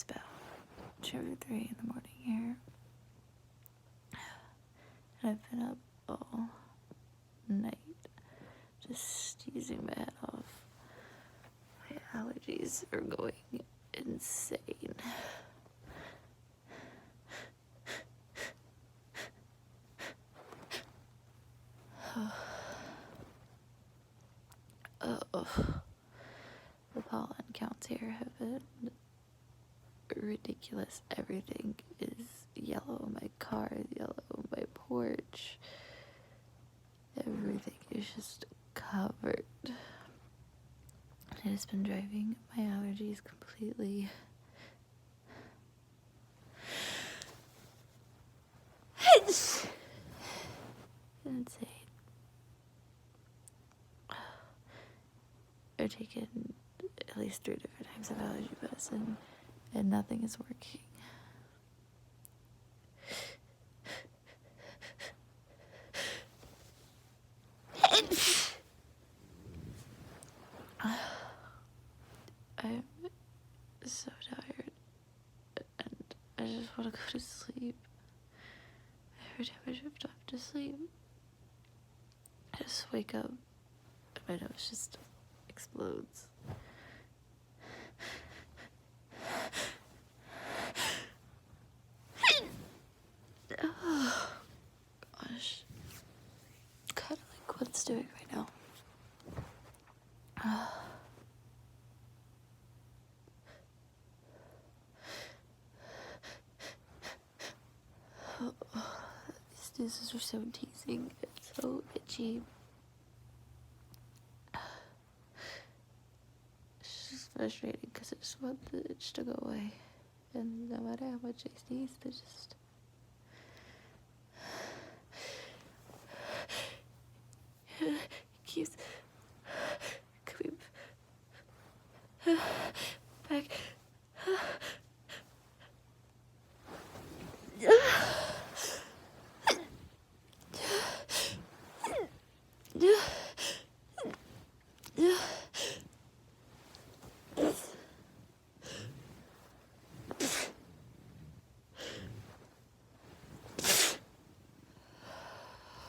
It's about 2 or 3 in the morning here. And I've been up all night just using my head off. My allergies are going insane. The pollen counts here have been ridiculous. Everything is yellow. My car is yellow. My porch. Everything is just covered. It has been driving my allergies completely insane. I've taken at least 3 different types of allergy medicine, and nothing is working. I'm so tired, and I just want to go to sleep. Every time I drift off to sleep, I just wake up, and my nose just explodes. Oh, gosh. Kind of like what it's doing right now. These snoozes are so teasing. It's so itchy. It's just frustrating because I just want the itch to go away. And no matter how much I sneeze, they just... it keeps coming back.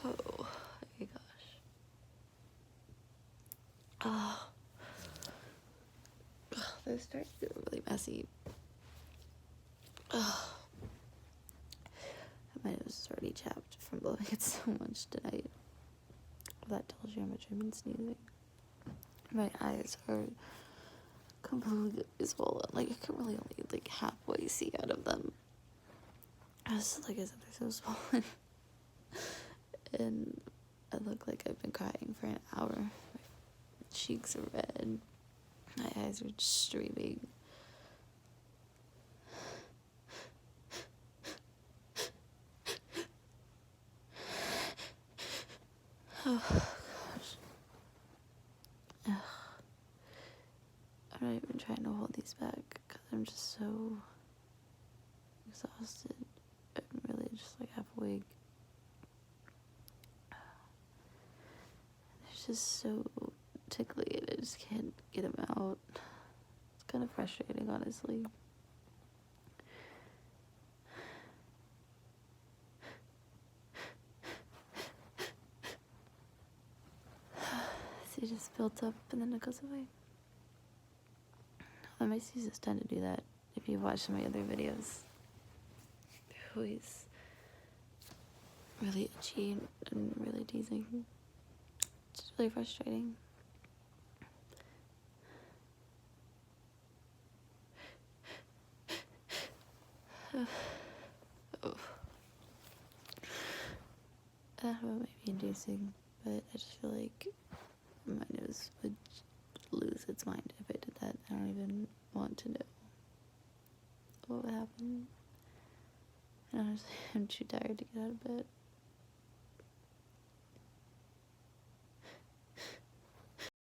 Oh my gosh. Oh. They're starting to get really messy. Oh. My nose is already chapped from blowing it so much tonight. That tells you how much I've been sneezing. My eyes are completely swollen. Like, I can really only, like, halfway see out of them. Just, like I said, they're so swollen. And I look like I've been crying for an hour. My cheeks are red. My eyes are streaming. Oh, gosh. Ugh. I'm not even trying to hold these back because I'm just so exhausted. I'm really just like half awake. They're just so tickly and I just can't get them out. It's kind of frustrating, honestly. See, it just built up and then it goes away. Well, my sneezes tend to do that. If you've watched my other videos, they're always really itchy and really teasing. It's really frustrating. Oh. I don't know what might be inducing, but I just feel like my nose would lose its mind if I did that. I don't even want to know what would happen. And honestly, I'm too tired to get out of bed.